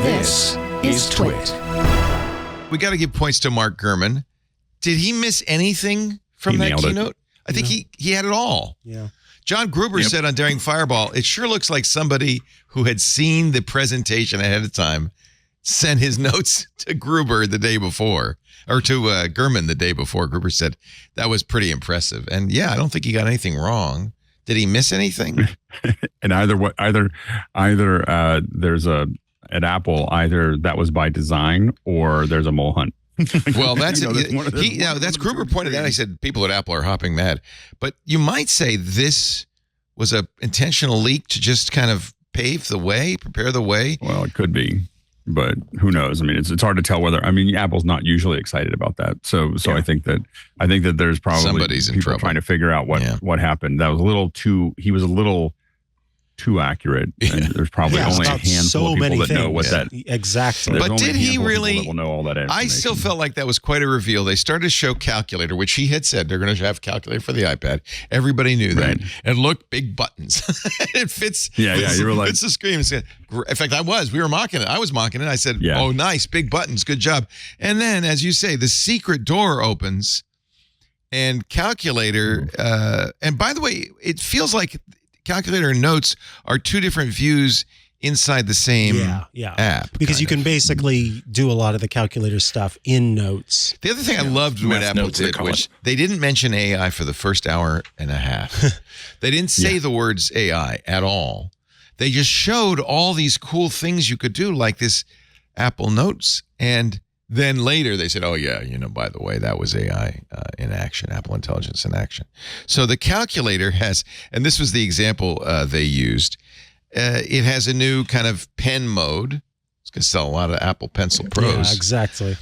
This is TWiT. We got to give points to Mark Gurman. Did he miss anything from that keynote? I think he had it all. Yeah. John Gruber said on Daring Fireball, it sure looks like somebody who had seen the presentation ahead of time sent his notes to Gruber the day before, or to Gurman the day before. Gruber said that was pretty impressive. And yeah, I don't think he got anything wrong. Did he miss anything? And either there's at Apple, either that was by design or there's a mole hunt. Well, that's that's Gruber pointed out. I said people at Apple are hopping mad, but you might say this was a intentional leak to just kind of pave the way, prepare the way. Well, it could be, but who knows? I mean, it's hard to tell whether. I mean, Apple's not usually excited about that, so I think that there's probably somebody's in people trouble trying to figure out what happened. That was a little too. He was a little too accurate. And there's probably only a handful of people that know what that exactly. But did he really? That will know all that information. I still felt like that was quite a reveal. They started to show calculator, which he had said they're going to have calculator for the iPad. Everybody knew that. And look, big buttons. It fits. Yeah. You were like, fits the screen. In fact, we were mocking it. I was mocking it. I said, "Oh, nice, big buttons, good job." And then, as you say, the secret door opens, and calculator. And by the way, it feels like calculator and notes are two different views inside the same app. Because you can basically do a lot of the calculator stuff in Notes. The other thing I loved what Apple did was they didn't mention AI for the first hour and a half. They didn't say the words AI at all. They just showed all these cool things you could do, like this Apple Notes. And then later they said, oh, yeah, by the way, that was AI in action, Apple Intelligence in action. So the calculator has, and this was the example they used, it has a new kind of pen mode. It's going to sell a lot of Apple Pencil Pros. Yeah, exactly.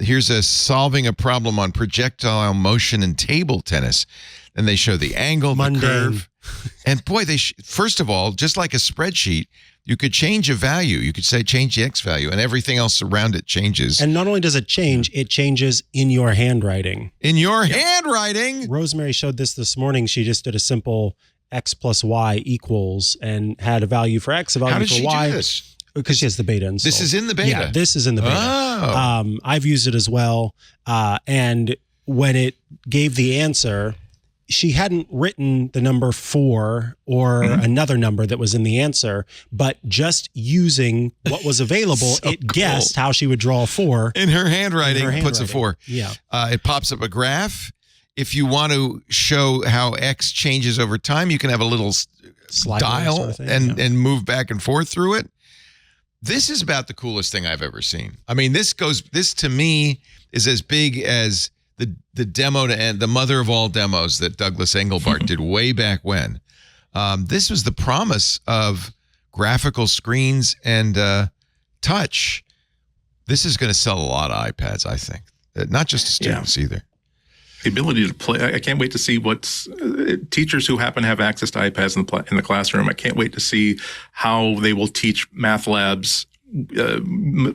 Here's solving a problem on projectile motion in table tennis. And they show the angle, the curve. And boy, first of all, just like a spreadsheet, you could change a value. You could say change the X value, and everything else around it changes. And not only does it change, it changes in your handwriting. In your handwriting? Rosemary showed this morning. She just did a simple X plus Y equals and had a value for X, a value for Y. How did she do this? Because she has the beta installed. This is in the beta? Yeah, this is in the beta. Oh. I've used it as well. And when it gave the answer, she hadn't written the number 4 or another number that was in the answer, but just using what was available, it guessed how she would draw a 4. In her handwriting, puts a 4. Yeah. It pops up a graph. If you want to show how X changes over time, you can have a little dial sort of thing, and move back and forth through it. This is about the coolest thing I've ever seen. I mean, this to me is as big as the demo to end, the mother of all demos that Douglas Engelbart did way back when. This was the promise of graphical screens and touch. This is going to sell a lot of iPads, I think. Not just to students either. The ability to play. I can't wait to see teachers who happen to have access to iPads in the classroom. I can't wait to see how they will teach math labs,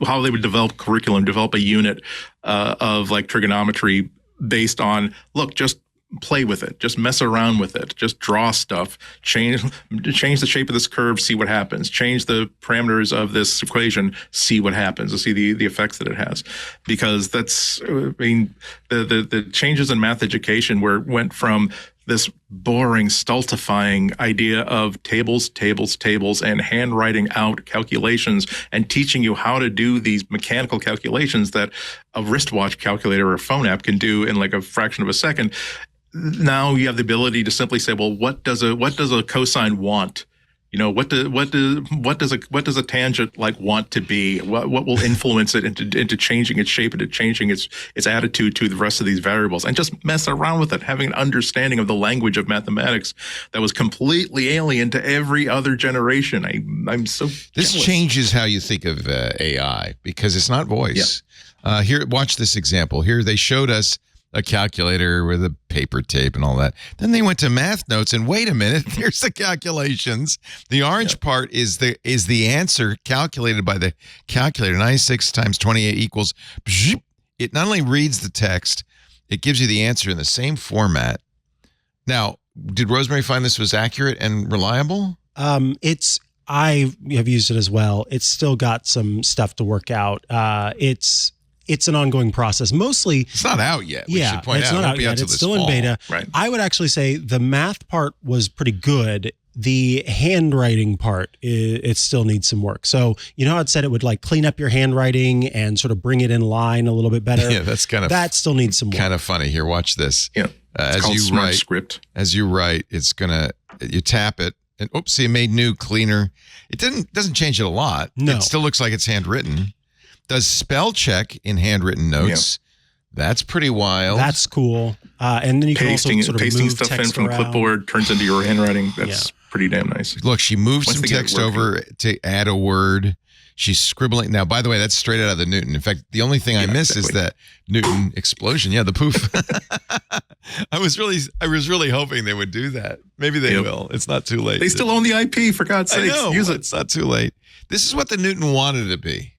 how they would develop curriculum, develop a unit of like trigonometry based on, look, just play with it, just mess around with it, just draw stuff, change the shape of this curve, see what happens, change the parameters of this equation, see what happens, to see the effects that it has. Because that's, I mean, the changes in math education went from this boring, stultifying idea of tables, and handwriting out calculations and teaching you how to do these mechanical calculations that a wristwatch calculator or a phone app can do in like a fraction of a second. Now you have the ability to simply say, well, what does a cosine want? What does a tangent like want to be? What will influence it into changing its shape, into changing its attitude to the rest of these variables, and just mess around with it, having an understanding of the language of mathematics that was completely alien to every other generation. I'm so this jealous. Changes how you think of AI because it's not voice. Yeah. Here, watch this example. Here they showed us a calculator with a paper tape and all that. Then they went to math notes and wait a minute, there's the calculations. The orange part is the answer calculated by the calculator. 96 times 28 equals. It not only reads the text, it gives you the answer in the same format. Now, did Rosemary find this was accurate and reliable? It's I have used it as well. It's still got some stuff to work out. It's an ongoing process. Mostly, it's not out yet. Yeah, it's not out yet. It's still in beta. Right. I would actually say the math part was pretty good. The handwriting part, it still needs some work. So you know how it said it would like clean up your handwriting and sort of bring it in line a little bit better. Yeah, that still needs some work. Kind of funny. Here, watch this. Yeah, it's called Smart Script. As you write, you tap it. And oopsie, it made new, cleaner. It doesn't change it a lot. No. It still looks like it's handwritten. Does spell check in handwritten notes. Yeah. That's pretty wild. That's cool. And then you can also sort of pasting move stuff text in from around. clipboard turns into your handwriting. That's pretty damn nice. Look, she moved some text over to add a word. She's scribbling. Now, by the way, that's straight out of the Newton. In fact, the only thing I miss is that Newton explosion. Yeah, the poof. I was really hoping they would do that. Maybe they will. It's not too late. They still own the IP, for God's sake. Use it. It's not too late. This is what the Newton wanted to be.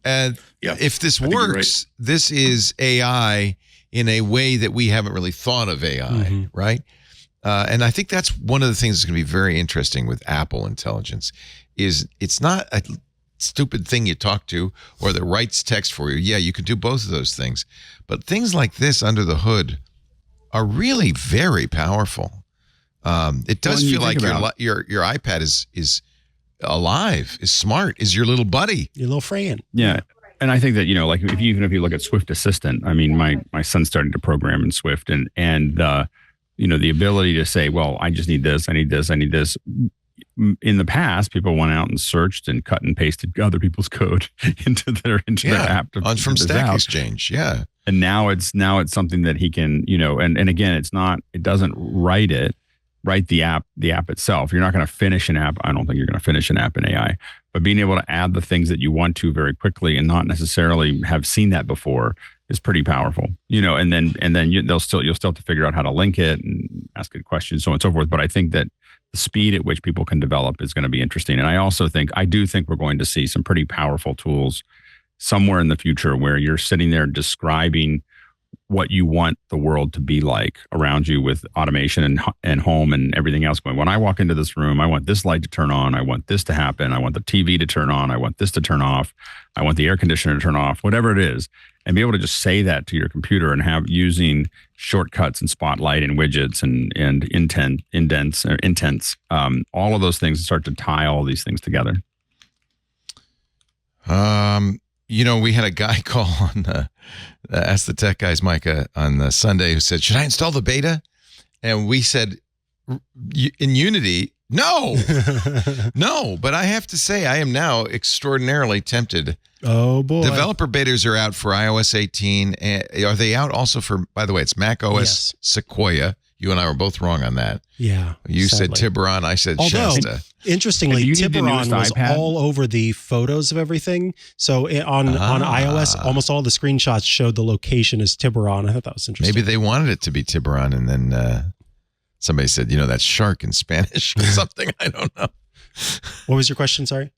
And if this works, this is AI in a way that we haven't really thought of AI, right? And I think that's one of the things that's going to be very interesting with Apple Intelligence is it's not a stupid thing you talk to or that writes text for you. Yeah, you can do both of those things. But things like this under the hood are really very powerful. It does feel like your iPad is alive, is smart, is your little buddy. Your little friend. Yeah. And I think that, like even if you look at Swift Assistant, I mean, my son's starting to program in Swift and the ability to say, well, I just need this, I need this, I need this. In the past, people went out and searched and cut and pasted other people's code into their app from Stack Exchange. Yeah. And now it's something that he can, and again, it doesn't write the app itself. You're not going to finish an app. I don't think you're going to finish an app in AI, but being able to add the things that you want to very quickly and not necessarily have seen that before is pretty powerful, and then you'll still have to figure out how to link it and ask it questions, so on and so forth. But I think that the speed at which people can develop is going to be interesting. And I do think we're going to see some pretty powerful tools somewhere in the future where you're sitting there describing what you want the world to be like around you with automation and home and everything else going. When I walk into this room, I want this light to turn on. I want this to happen. I want the TV to turn on. I want this to turn off. I want the air conditioner to turn off, whatever it is. And be able to just say that to your computer and have using shortcuts and spotlight and widgets and intents, all of those things start to tie all these things together. We had a guy call on Ask the Tech Guys, Mikah, on Sunday who said, should I install the beta? And we said, in Unity, no. No, but I have to say, I am now extraordinarily tempted. Oh, boy. Developer betas are out for iOS 18. Are they out also for, by the way, it's macOS Sequoia. You and I were both wrong on that. Yeah. You said Tiburon. I said Shasta. Interestingly, Tiburon was all over the photos of everything. So on iOS, almost all the screenshots showed the location as Tiburon. I thought that was interesting. Maybe they wanted it to be Tiburon, and then somebody said, that's shark in Spanish or something. I don't know. What was your question? Sorry.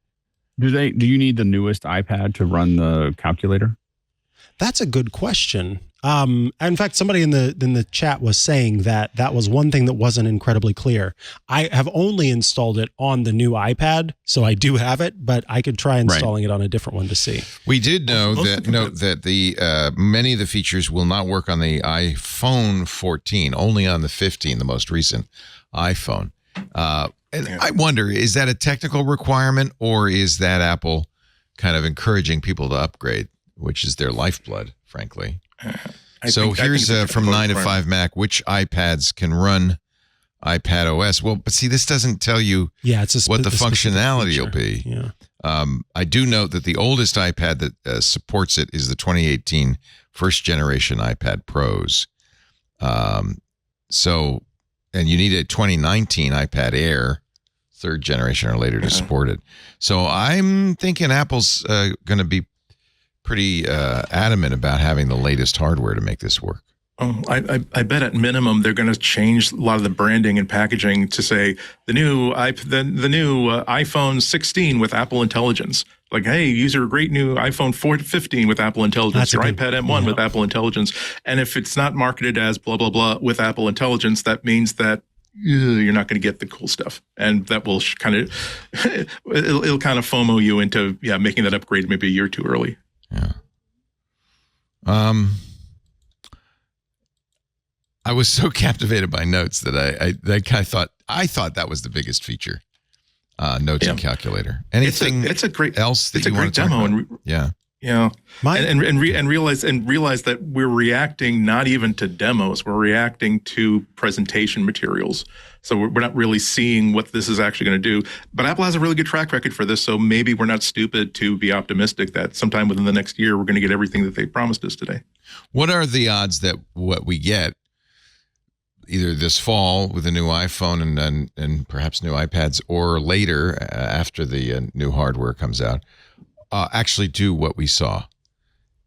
Do you need the newest iPad to run the calculator? That's a good question. In fact, somebody in the chat was saying that was one thing that wasn't incredibly clear. I have only installed it on the new iPad, so I do have it, but I could try installing it on a different one to see. We did note that the many of the features will not work on the iPhone 14, only on the 15, the most recent iPhone. And I wonder, is that a technical requirement, or is that Apple kind of encouraging people to upgrade, which is their lifeblood, frankly? Here's from 9 to 5 Mac, which iPads can run iPadOS. Well, but see, this doesn't tell you what the functionality will be. Yeah. I do note that the oldest iPad that supports it is the 2018 first generation iPad Pros. And you need a 2019 iPad Air, third generation or later, to support it. So I'm thinking Apple's going to be pretty adamant about having the latest hardware to make this work. Oh, I bet at minimum they're going to change a lot of the branding and packaging to say the new iPhone 16 with Apple Intelligence. Like, hey, use your great new iPhone 15 with Apple Intelligence, your iPad M1 with Apple Intelligence. And if it's not marketed as blah, blah, blah with Apple Intelligence, that means that you're not going to get the cool stuff, and that will kind of it'll kind of FOMO you into making that upgrade maybe a year too early. Yeah. I was so captivated by Notes that I thought that was the biggest feature. Notes and Calculator. Anything? It's a great else. That it's a you great want to talk demo, about? and realize that we're reacting not even to demos, we're reacting to presentation materials. So we're not really seeing what this is actually going to do. But Apple has a really good track record for this, so maybe we're not stupid to be optimistic that sometime within the next year we're going to get everything that they promised us today. What are the odds that what we get either this fall with a new iPhone and perhaps new iPads, or later after the new hardware comes out, actually do what we saw?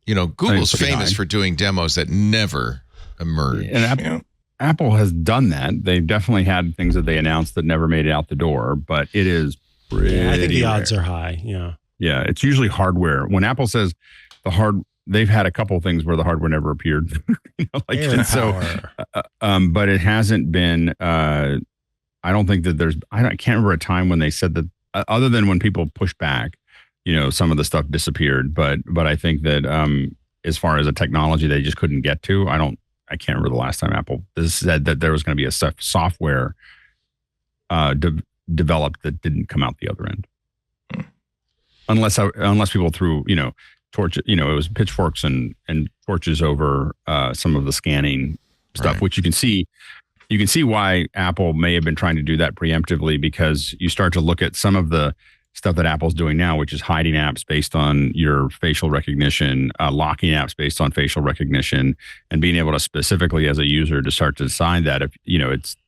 Google's famous for doing demos that never emerge. And Apple has done that. They've definitely had things that they announced that never made it out the door, but it is pretty I think the rare. odds are high. Yeah. Yeah. It's usually hardware. When Apple says they've had a couple of things where the hardware never appeared. But it hasn't been, I don't think that I can't remember a time when they said that, other than when people pushed back, some of the stuff disappeared. But I think that as far as a technology they just couldn't get to, I can't remember the last time Apple said that there was going to be a software developed that didn't come out the other end. Unless people threw, torch, it was pitchforks and torches over some of the scanning stuff, right. Which you can see why Apple may have been trying to do that preemptively, because you start to look at some of the stuff that Apple's doing now, which is hiding apps based on your facial recognition, locking apps based on facial recognition, and being able to specifically as a user to start to decide that if,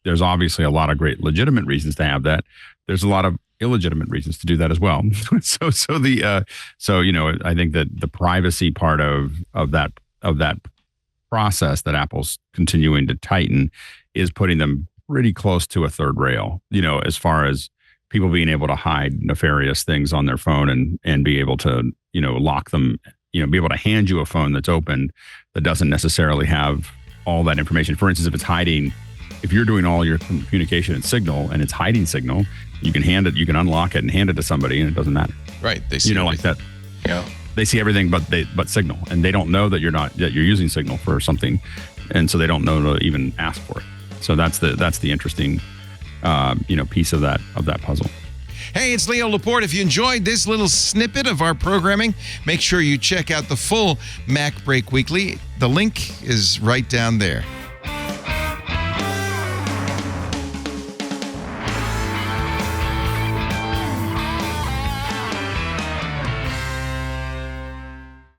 there's obviously a lot of great legitimate reasons to have that. There's a lot of illegitimate reasons to do that as well. So I think that the privacy part of that process that Apple's continuing to tighten is putting them pretty close to a third rail, as far as people being able to hide nefarious things on their phone and be able to, lock them, be able to hand you a phone that's open that doesn't necessarily have all that information. For instance, if you're doing all your communication in Signal and it's hiding Signal, you can unlock it and hand it to somebody and it doesn't matter. Right. They see like that. Yeah. They see everything but Signal, and they don't know that you're using Signal for something, and so they don't know to even ask for it. So that's the interesting piece of that puzzle. Hey, it's Leo Laporte. If you enjoyed this little snippet of our programming, make sure you check out the full MacBreak Weekly. The link is right down there.